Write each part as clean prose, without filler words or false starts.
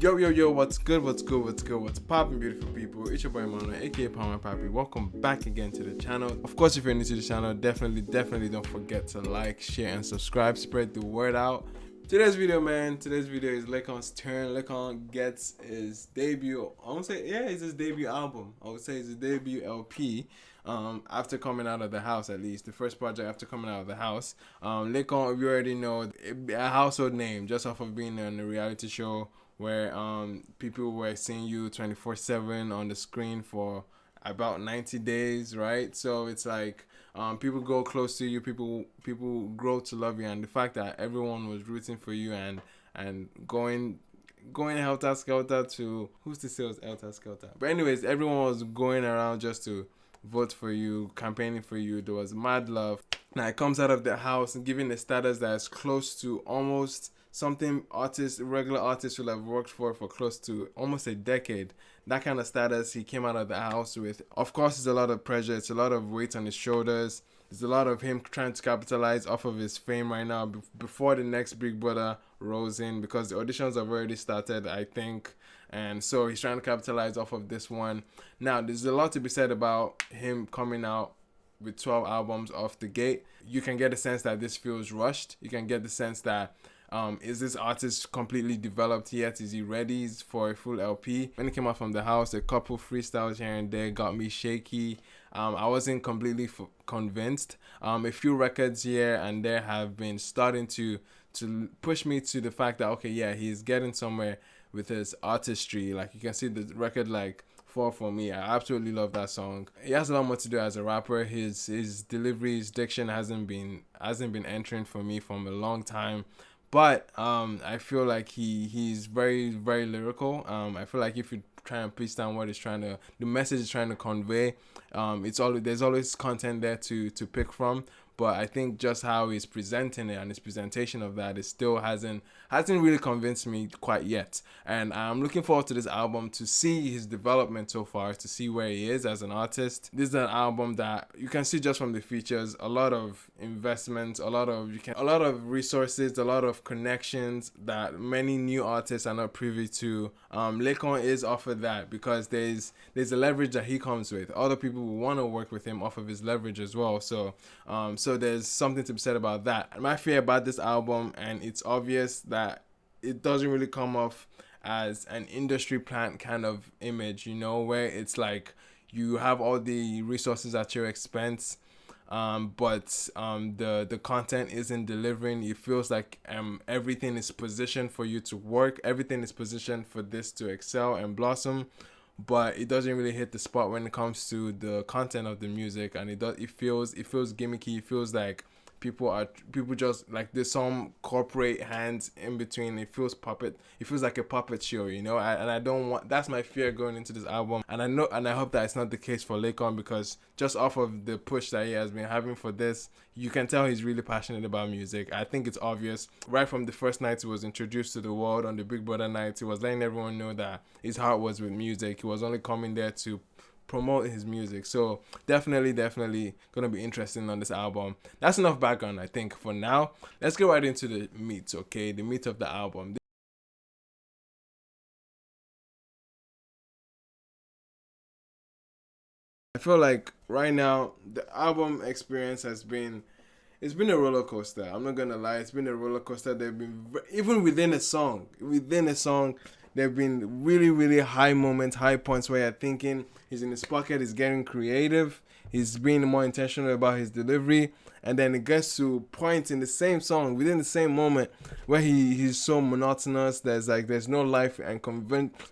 Yo, what's good, what's poppin', beautiful people? It's your boy Manuel, aka palmwinepapi. Welcome back again to the channel. Of course, if you're new to the channel, definitely don't forget to like, share, and subscribe. Spread the word out. Today's video is Laycon's turn. Laycon gets his debut, it's his debut album. I would say it's his debut LP. After coming out of the house, at least the first project after coming out of the house. Laycon, you already know, a household name just off of being on a reality show where people were seeing you 24/7 on the screen for about 90 days, right? So it's like people go close to you, people grow to love you, and the fact that everyone was rooting for you and going helter skelter to, who's to say it was helter skelter, but anyways, everyone was going around just to vote for you, campaigning for you. There was mad love. Now it comes out of the house and giving a status that is close to almost something regular artists will have worked for close to almost a decade. That kind of status he came out of the house with. Of course, it's a lot of pressure. It's a lot of weight on his shoulders. There's a lot of him trying to capitalize off of his fame right now before the next Big Brother rolls in, because the auditions have already started, I think. And so he's trying to capitalize off of this one. Now, there's a lot to be said about him coming out with 12 albums off the gate. You can get the sense that this feels rushed. You can get the sense that is this artist completely developed yet? Is he ready for a full LP? When he came out from the house, a couple freestyles here and there got me shaky. I wasn't completely convinced. A few records here and there have been starting to push me to the fact that, okay, yeah, he's getting somewhere with his artistry. Like, you can see the record like Fall For Me. I absolutely love that song. He has a lot more to do as a rapper. His delivery, his diction hasn't been entering for me from a long time. But I feel like he's very, very lyrical. I feel like if you try and piece down what the message is trying to convey, there's always content there to pick from. But I think just how he's presenting it and his presentation of that, it still hasn't really convinced me quite yet. And I'm looking forward to this album to see his development so far, to see where he is as an artist. This is an album that you can see just from the features, a lot of investment, a lot of resources, a lot of connections that many new artists are not privy to. Laycon is offered that because there's a leverage that he comes with. Other people will want to work with him off of his leverage as well. So there's something to be said about that. My fear about this album, and it's obvious that it doesn't really come off as an industry plant kind of image, where it's like you have all the resources at your expense, but the content isn't delivering. It feels like everything is positioned for you to work. Everything is positioned for this to excel and blossom, but it doesn't really hit the spot when it comes to the content of the music, and it feels gimmicky. It feels like people just like there's some corporate hands in between. It feels like a puppet show, and I don't want, that's my fear going into this album. And I hope that it's not the case for Laycon, because just off of the push that he has been having for this, you can tell he's really passionate about music. I think it's obvious right from the first night he was introduced to the world on the Big Brother night. He was letting everyone know that his heart was with music. He was only coming there to promote his music. So definitely gonna be interesting on this album. That's enough background, I think, for now. Let's get right into the meat, okay? The meat of the album. I feel like right now the album experience it's been a roller coaster. I'm not gonna lie, it's been a roller coaster. There've been, even within a song, there've been really high moments, high points where you're thinking he's in his pocket, he's getting creative, he's being more intentional about his delivery, and then it gets to points in the same song, within the same moment, where he's so monotonous. There's no life and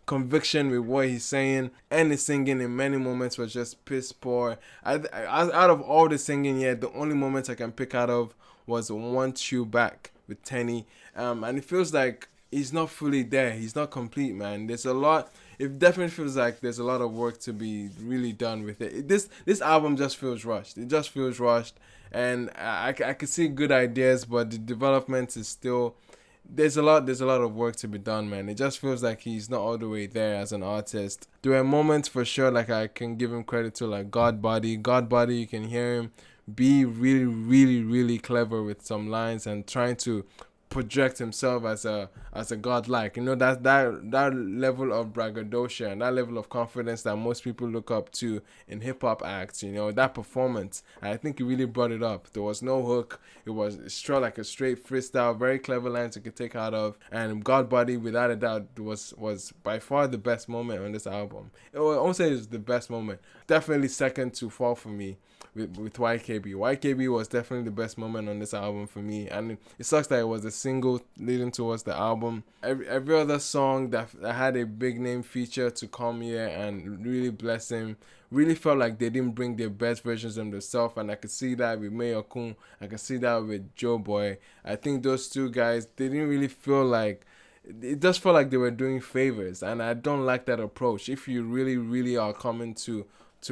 conviction with what he's saying, and his singing in many moments was just piss poor. Out of all the singing here, the only moments I can pick out of was Want You Back with Tenny, and it feels like he's not fully there. He's not complete, man. There's a lot. It definitely feels like there's a lot of work to be really done with it. This album just feels rushed. It just feels rushed, and I could see good ideas, but the development is still, there's a lot of work to be done, man. It just feels like he's not all the way there as an artist. There are moments for sure, like I can give him credit to, like God Body. You can hear him be really clever with some lines and trying to project himself as a godlike, you know, that level of braggadocio and that level of confidence that most people look up to in hip-hop acts, you know, that performance. And I think he really brought it up. There was no hook. It was straight, like a straight freestyle, very clever lines you could take out of. And God Body, without a doubt, was by far the best moment on this album. I won't say it's the best moment, definitely second to Fall for Me with YKB. YKB was definitely the best moment on this album for me, and it sucks that it was a single leading towards the album. Every other song that had a big name feature to come here and really bless him really felt like they didn't bring their best versions of themselves, and I could see that with Mayor Kun, I could see that with Joe Boy. I think those two guys, they didn't really feel like, it just felt like they were doing favors, and I don't like that approach. If you really are coming to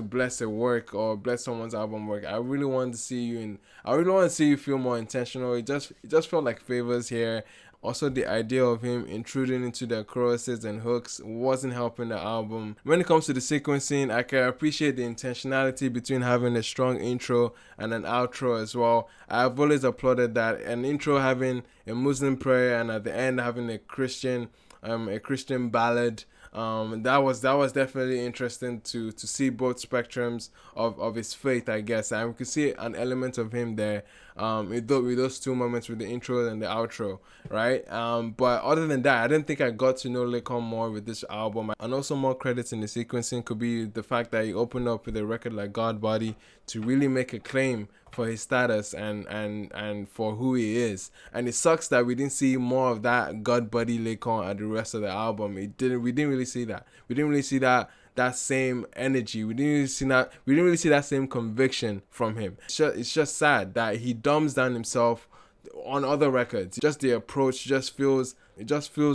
bless a work or bless someone's album work, I really want to see you feel more intentional. It just felt like favors here. Also, the idea of him intruding into the choruses and hooks wasn't helping the album. When it comes to the sequencing, I can appreciate the intentionality between having a strong intro and an outro as well. I've always applauded that. An intro having a Muslim prayer and at the end having a Christian ballad. That was definitely interesting to see both spectrums of his faith, I guess, and we could see an element of him there with those two moments, with the intro and the outro, right? But other than that, I didn't think I got to know Laycon more with this album. And also, more credits in the sequencing could be the fact that he opened up with a record like God Body to really make a claim for his status and for who he is. And it sucks that we didn't see more of that God Body Laycon at the rest of the album. We didn't really see that. We didn't really see that same energy. We didn't really see that same conviction from him. It's just sad that he dumbs down himself on other records. Just the approach just feels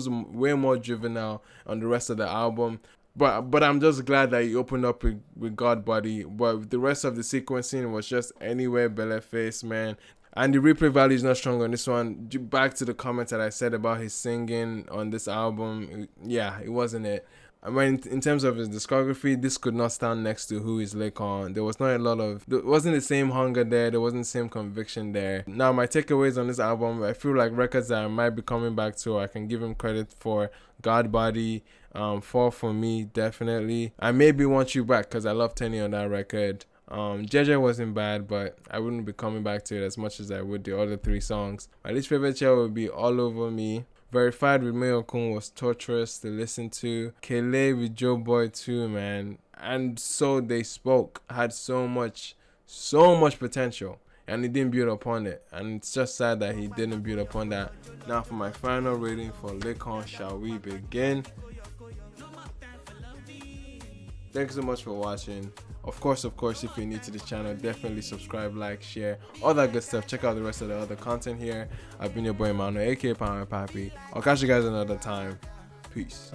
way more juvenile on the rest of the album. But I'm just glad that he opened up with God Body. But the rest of the sequencing was just anywhere Belle Face, man. And the replay value is not strong on this one. Back to the comments that I said about his singing on this album. Yeah, it wasn't it. I mean, in terms of his discography, this could not stand next to Who Is Laycon. There was not a lot of, there wasn't the same hunger there. There wasn't the same conviction there. Now, my takeaways on this album, I feel like records that I might be coming back to, I can give him credit for God Body, Fall For Me, definitely. I maybe Want You Back, because I love Tenny on that record. JJ wasn't bad, but I wouldn't be coming back to it as much as I would the other three songs. My least favorite chair would be All Over Me. Verified with Mayor Kun was torturous to listen to. Kele with Joe Boy too, man. And So They Spoke had so much potential, and he didn't build upon it. And it's just sad that he didn't build upon that. Now for my final rating for Laycon, shall we begin? Thanks so much for watching. Of course, if you're new to this channel, definitely subscribe, like, share, all that good stuff. Check out the rest of the other content here. I've been your boy Emmanuel, aka palmwinepapi. I'll catch you guys another time. Peace.